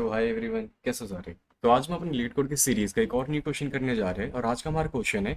Hi everyone, कैसे जा रहे हैं? तो आज हम अपनी लीड कोड की सीरीज का एक और न्यू क्वेश्चन करने जा रहे हैं और आज का हमारा क्वेश्चन है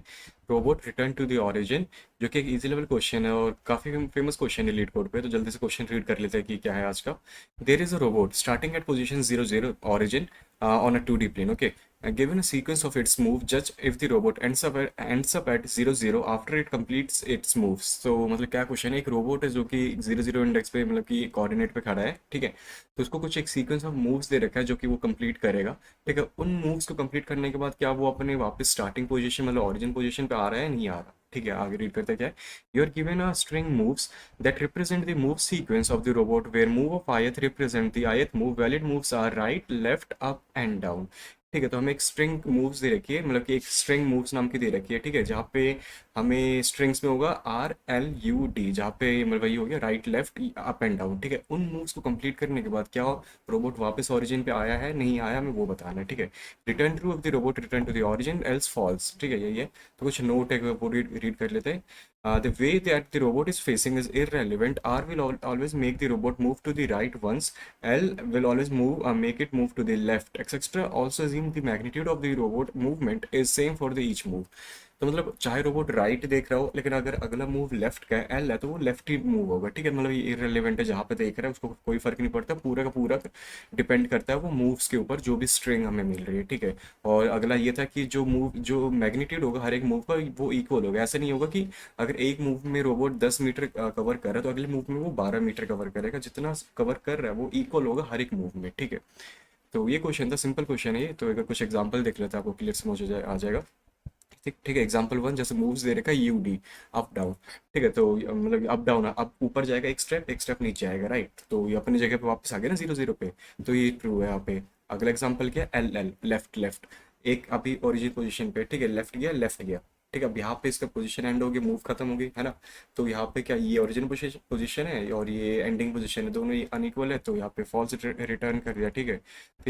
robot return to the origin, जो कि एक इजी लेवल क्वेश्चन है और काफ़ी फेमस क्वेश्चन है लीड कोड पे। तो जल्दी से क्वेश्चन रीड कर लेते हैं कि क्या है आज का। There is a robot starting at position 00 origin on a 2D plane. Okay, given a sequence of its move, judge if the robot ends up at 00 after it completes its moves. तो मतलब क्या question है, एक robot है जो कि 00 index पे मतलब कि कोऑर्डिनेट पे खड़ा है, ठीक है। तो उसको कुछ एक सीक्वेंस ऑफ मूव्स दे रखा है जो कि वो कंप्लीट करेगा, ठीक है। उन मूव्स को कंप्लीट करने के बाद क्या वो अपने वापस स्टार्टिंग पोजीशन मतलब ओरिजिन पोजीशन पे आ रहा है, नहीं आ रहा, ठीक है। आगे रीड करते क्या है। You are given a string moves that represent the move sequence of the robot, where move of ith represent the ith move. Valid moves are right, left, up and down. ठीक है, तो हमें एक string moves दे रखी है, मतलब कि एक स्ट्रिंग मूव्स नाम की दे रखी है, ठीक है। जहाँ पे हमें स्ट्रिंग्स में होगा RLUD, जहाँ पे मतलब वही हो गया right left up and down, ठीक है। उन मूव्स को कंप्लीट करने के बाद क्या रोबोट वापस ओरिजिन पे आया है, नहीं आया, हमें वो बताना है, ठीक है। Return true of the robot return to the origin, else false, ठीक है, यही है। तो कुछ नोट है वो रीड कर लेते हैं। The way that the robot is facing is irrelevant. R will always make the robot move to the right once. L will always make it move to the left, etc. Also assume the magnitude of the robot movement is same for the each move. तो मतलब चाहे robot right देख रहा हो, लेकिन अगर अगला move left का है, एल है, तो वो लेफ्ट ही मूव होगा, ठीक है। मतलब ये इररिलेवेंट है, जहाँ पे देख रहा है उसको कोई फर्क नहीं पड़ता, पूरा का पूरा डिपेंड करता है वो मूव्स के ऊपर जो भी स्ट्रिंग हमें मिल रही है, ठीक है। और अगला ये था कि जो मैग्नीट्यूड होगा हर एक मूव का वो इक्वल होगा। ऐसा नहीं होगा कि अगर एक मूव में रोबोट 10 मीटर कवर कर रहा है तो अगले मूव में वो 12 मीटर कवर करेगा, जितना कवर कर रहा है वो इक्वल होगा हर एक मूव में, ठीक है। तो ये क्वेश्चन था, सिंपल क्वेश्चन है ये। तो अगर कुछ एग्जांपल देख लेते हैं, आपको क्लियर समझ आ जाएगा। ठीक ठीक है, एग्जांपल वन, जैसे मूव्स दे रखा है UD, अप डाउन, ठीक है। तो मतलब अप डाउन, अब ऊपर जाएगा एक स्टेप नीचे आएगा, राइट। तो ये अपनी जगह पे वापस आ गया ना 00 पे, तो ये ट्रू है यहाँ पे। अगला एग्जांपल क्या है, LL, लेफ्ट लेफ्ट, एक अभी ओरिजिन पोजीशन पे, ठीक है, लेफ्ट गया, ठीक है। अब यहाँ पे इसका पोजीशन एंड हो गया, मूव खत्म हो गई है ना। तो यहाँ पे क्या, ये ओरिजिन पोजीशन है और ये एंडिंग पोजीशन है, दोनों ही अनइक्वल है, तो यहाँ पे फॉल्स रिटर्न कर दिया, ठीक है।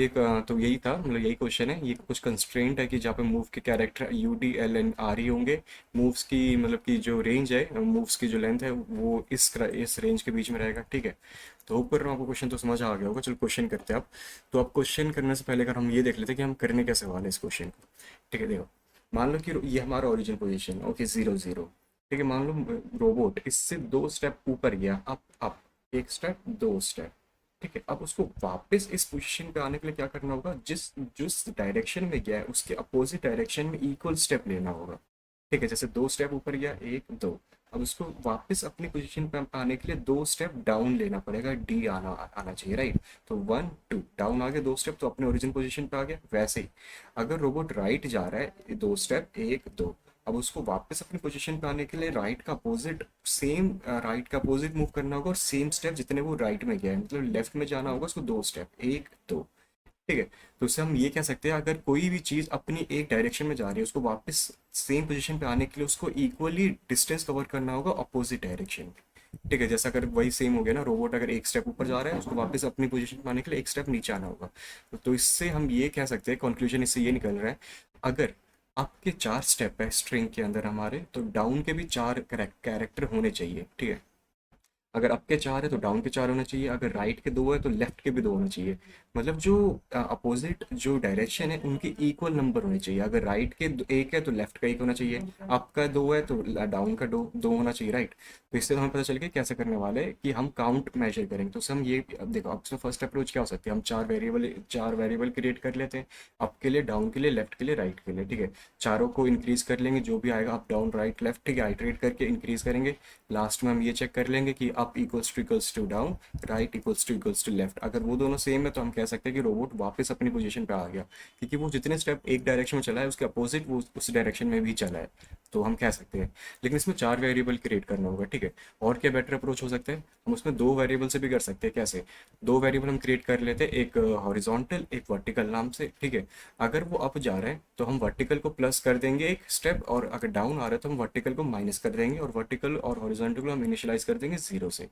तो तो यही था, मतलब यही क्वेश्चन है। ये कुछ कंस्ट्रेंट है कि जहाँ पे मूव के कैरेक्टर UD LN RE होंगे, मूव्स की मतलब की जो रेंज है, मूव्स की जो लेंथ है वो इस रेंज के बीच में रहेगा, ठीक है। तो होप कर रहा हूँ आपको क्वेश्चन तो समझ आ गया होगा। चलो क्वेश्चन करते हैं अब। तो अब क्वेश्चन करने से पहले अगर हम ये देख लेते हैं कि हम करने कैसे वाले इस क्वेश्चन को, ठीक है। देखो, मान लो कि ये हमारा ओरिजिन पोजीशन, ओके, 00, ठीक है। मान लो रोबोट इससे 2 स्टेप ऊपर गया, अप अप, एक स्टेप, 2 स्टेप, ठीक है। अब उसको वापस इस पोजीशन पे आने के लिए क्या करना होगा, जिस जिस डायरेक्शन में गया है उसके अपोजिट डायरेक्शन में इक्वल स्टेप लेना होगा, ठीक है। जैसे 2 स्टेप ऊपर गया, एक दो, अब उसको वापस अपनी पोजीशन पे आने के लिए 2 स्टेप डाउन लेना पड़ेगा, D आना आना चाहिए, राइट। तो 1 2 डाउन आ गया, 2 स्टेप, तो अपने ओरिजिन पोजीशन पे आ गया। वैसे ही अगर रोबोट राइट जा रहा है, 2 स्टेप, एक दो, अब उसको वापस अपनी पोजीशन पे आने के लिए राइट का अपोजिट, सेम राइट का अपोजिट मूव करना होगा, और सेम स्टेप जितने वो राइट में गया है, मतलब लेफ्ट में जाना होगा उसको 2 स्टेप, एक दो, ठीक है। तो उससे हम ये कह सकते हैं, अगर कोई भी चीज अपनी एक डायरेक्शन में जा रही है, उसको वापस सेम पोजीशन पे आने के लिए उसको इक्वली डिस्टेंस कवर करना होगा अपोजिट डायरेक्शन में, ठीक है। जैसा अगर वही सेम हो गया ना, रोबोट अगर एक स्टेप ऊपर जा रहा है, उसको वापस अपनी पोजीशन पे आने के लिए एक स्टेप नीचे आना होगा। तो इससे हम ये कह सकते हैं, कंक्लूजन इससे ये निकल रहा है, अगर आपके 4 स्टेप है स्ट्रिंग के अंदर हमारे, तो डाउन के भी 4 कैरेक्टर होने चाहिए, ठीक है। अगर अप के 4 है तो डाउन के 4 होना चाहिए, अगर राइट के 2 है तो लेफ्ट के भी 2 होना चाहिए। मतलब जो अपोजिट जो डायरेक्शन है उनके इक्वल नंबर होने चाहिए। अगर राइट के एक है तो लेफ्ट का एक होना चाहिए, अप का 2 है तो डाउन का दो होना चाहिए, राइट। तो इससे हमें पता चल गया कैसे करने वाले हैं कि हम काउंट मेजर करेंगे। तो उससे हम ये, अब देखो, अब फर्स्ट अप्रोच क्या हो सकती है, हम चार वेरिएबल क्रिएट कर लेते हैं, अप के लिए, डाउन के लिए, लेफ्ट के लिए, राइट के लिए, ठीक है। चारों को इंक्रीज कर लेंगे, जो भी आएगा अप डाउन राइट लेफ्ट, ठीक है, आइटरेट करके इंक्रीज करेंगे। लास्ट में हम ये चेक कर लेंगे कि up equals to down, right equals to left. अगर वो दोनों सेम है तो हम कह सकते हैं कि रोबोट वापस अपनी पोजीशन पे आ गया, क्योंकि वो जितने स्टेप एक डायरेक्शन में चला है उसके अपोजिट वो उस डायरेक्शन में भी चला है, तो हम कह सकते हैं। लेकिन इसमें 4 वेरिएबल क्रिएट करना होगा, ठीक है। और क्या बेटर अप्रोच हो सकता है, हम उसमें 2 वेरिएबल से भी कर सकते हैं। कैसे, 2 वेरिएबल हम क्रिएट कर लेते हैं, एक हॉरिजॉन्टल एक वर्टिकल नाम से, ठीक है। अगर वो अप जा रहे हैं तो हम वर्टिकल को प्लस कर देंगे एक स्टेप, और अगर डाउन आ रहा है तो हम वर्टिकल को माइनस कर देंगे, और वर्टिकल और हॉरिजॉन्टल को हम इनिशियलाइज कर देंगे 0 से,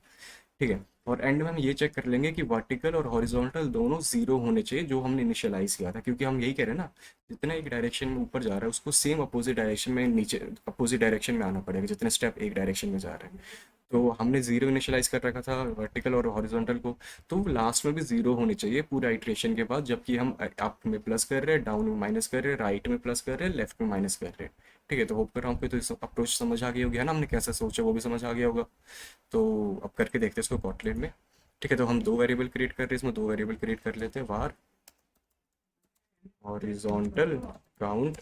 ठीक है। और एंड में हम ये चेक कर लेंगे कि वर्टिकल और हॉरिजॉन्टल दोनों 0 होने चाहिए जो हमने इनिशियलाइज किया था, क्योंकि हम यही कह रहे हैं ना, जितना एक डायरेक्शन में ऊपर जा रहा है उसको सेम अपोजिट डायरेक्शन में नीचे, अपोजिट डायरेक्शन में आना पड़ेगा जितने स्टेप एक डायरेक्शन में जा रहे हैं। तो हमने जीरो इनिशियलाइज कर रखा था वर्टिकल और हॉरिजॉन्टल को, तो लास्ट में भी जीरो होनी चाहिए पूरा आइट्रेशन के बाद, जबकि हम अप में प्लस कर रहे हैं, डाउन में माइनस कर रहे हैं, राइट में प्लस कर रहे हैं, लेफ्ट में माइनस कर रहे हैं। ठीक है, तो होप कर रहा हूँ कि तो अप्रोच समझ आ गई होगी, है ना, हमने कैसे सोचा वो भी समझ आ गया होगा। तो अब करके देखते हैं इसको कॉटलिन में। ठीक है, तो हम दो वेरिएबल क्रिएट कर रहे हैं, इसमें दो वेरिएबल क्रिएट कर लेते हैं। वार हॉरिजॉन्टल काउंट,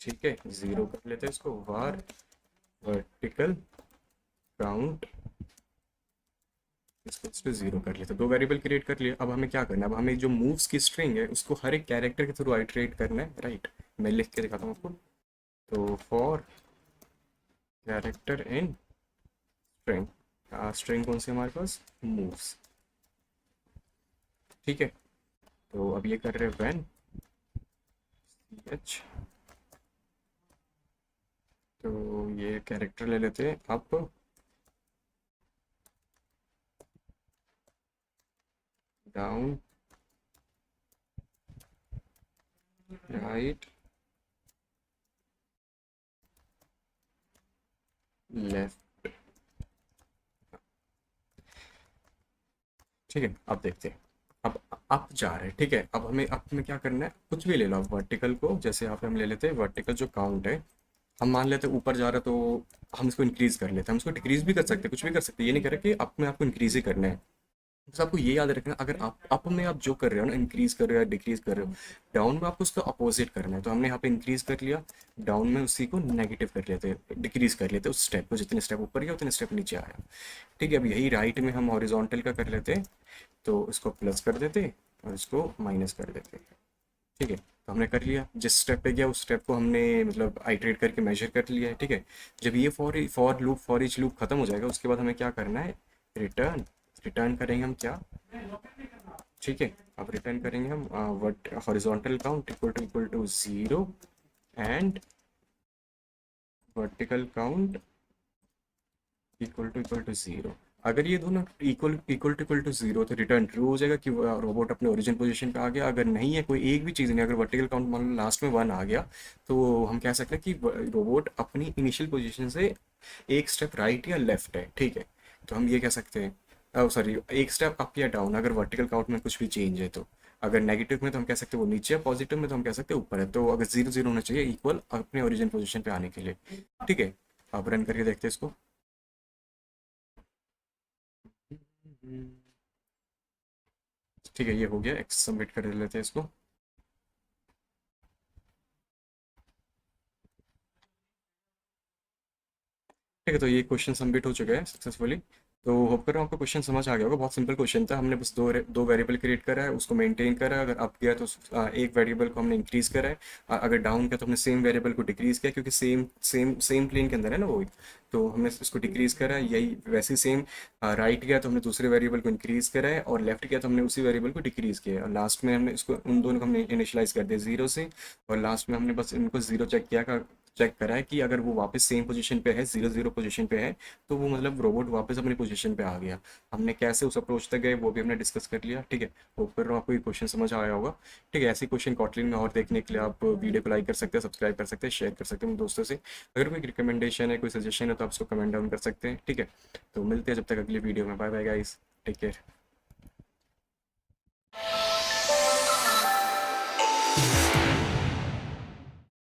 ठीक है, जीरो कर लेते हैं इसको। वार वर्टिकल काउंट, इसको जीरो कर लेते हैं। दो वेरिएबल क्रिएट कर लिए। अब हमें क्या करना है, अब हमें जो मूव्स की स्ट्रिंग है उसको हर एक कैरेक्टर के थ्रू आइटरेट करना है, राइट। मैं लिख के दिखाता हूँ आपको। तो for character in string, string कौन सी है हमारे पास, मूव्स। ठीक है, तो अब ये कर रहे हैं व्हेन एच, तो ये कैरेक्टर ले लेते हैं अप, डाउन, राइट, लेफ्ट। ठीक है, अब देखते हैं। अब अप जा रहे हैं, ठीक है। अब हमें अप में क्या करना है, कुछ भी ले लो आप वर्टिकल को, जैसे यहाँ पे हम ले लेते हैं वर्टिकल जो काउंट है, हम मान लेते हैं ऊपर जा रहा है तो हम इसको इंक्रीज कर लेते हैं। हम इसको डिक्रीज भी कर सकते हैं, कुछ भी कर सकते हैं, ये नहीं कह रहे कि अप में आपको इंक्रीज ही करना है। बस आपको ये याद रखना, अगर आप अप में आप जो कर रहे हो ना, इंक्रीज कर रहे हो या डिक्रीज कर रहे हो, डाउन में आपको उसका अपोजिट करना है। तो हमने यहाँ पे इंक्रीज कर लिया, डाउन में उसी को नेगेटिव कर लेते हैं, डिक्रीज कर लेते हैं उस स्टेप को, जितने स्टेप ऊपर गया उतने स्टेप नीचे आया। ठीक है, अब यही राइट में हम हॉरिजॉन्टल का कर लेते हैं, तो इसको प्लस कर देते हैं और इसको माइनस कर देते हैं। ठीक है, तो हमने कर लिया, जिस स्टेप पे गया उस स्टेप को हमने मतलब आइटरेट करके मेजर कर लिया है। ठीक है, जब ये for loop for each loop खत्म हो जाएगा, उसके बाद हमें क्या करना है, रिटर्न। रिटर्न करेंगे हम क्या, ठीक है, अब रिटर्न करेंगे हम what horizontal count equal to zero and vertical count equal to zero. अगर ये दोनों इक्वल टू जीरो तो रिटर्न ट्रू हो जाएगा कि रोबोट अपने ओरिजिन पोजीशन पे आ गया। अगर नहीं है, कोई एक भी चीज़ नहीं, अगर वर्टिकल काउंट मान लो लास्ट में वन आ गया, तो हम कह सकते हैं कि रोबोट अपनी इनिशियल पोजीशन से एक स्टेप राइट या लेफ्ट है। ठीक है, तो हम ये कह सकते हैं, सॉरी, एक स्टेप अप या डाउन, अगर वर्टिकल काउंट में कुछ भी चेंज है तो। अगर नेगेटिव में तो हम कह सकते हैं वो नीचे है, पॉजिटिव में तो हम कह सकते हैं ऊपर है। तो अगर जीरो जीरो होना चाहिए इक्वल अपने ओरिजिन पोजीशन पे आने के लिए। ठीक है, अब रन करके देखते हैं इसको। ठीक है, ये हो गया, एक्स सबमिट कर लेते हैं इसको। ठीक है, तो ये क्वेश्चन सबमिट हो चुका है सक्सेसफुली। तो होप कर रहा हूँ आपको क्वेश्चन समझ आ गया होगा। बहुत सिंपल क्वेश्चन था, हमने बस दो वेरिएबल क्रिएट करा है, उसको मेंटेन करा है। अगर अप गया तो एक वेरिएबल को हमने इंक्रीज करा है, अगर डाउन किया तो हमने सेम वेरिएबल को डिक्रीज किया, क्योंकि सेम सेम सेम प्लेन के अंदर है ना वो। तो हमने इसको डिक्रीज करा है, यही वैसे ही सेम। राइट गया तो हमने दूसरे वेरिएबल को इंक्रीज करा है, और लेफ्ट गया तो हमने उसी वेरिएबल को डिक्रीज किया है, और लास्ट में हमने इसको उन दोनों को हमने इनिशियलाइज कर दिया जीरो से। और लास्ट में हमने बस इनको जीरो चेक करा है कि अगर वो वापस सेम पोजीशन पे है, जीरो जीरो पोजीशन पे है, तो वो मतलब रोबोट वापस अपनी पोजीशन पे आ गया। हमने कैसे उस अप्रोच तक गए वो भी हमने डिस्कस कर लिया। ठीक है, होप कर रहा हूँ आपको ये क्वेश्चन समझ आया होगा। ठीक है, ऐसे क्वेश्चन कॉटलिन में और देखने के लिए आप वीडियो को लाइक कर सकते हैं, सब्सक्राइब कर सकते हैं, शेयर कर सकते हैं अपने दोस्तों से। अगर कोई रिकमेंडेशन है, कोई सजेशन है, तो आप उसको कमेंट डाउन कर सकते हैं। ठीक है, तो मिलते हैं जब तक अगली वीडियो में। Bye bye guys, take care.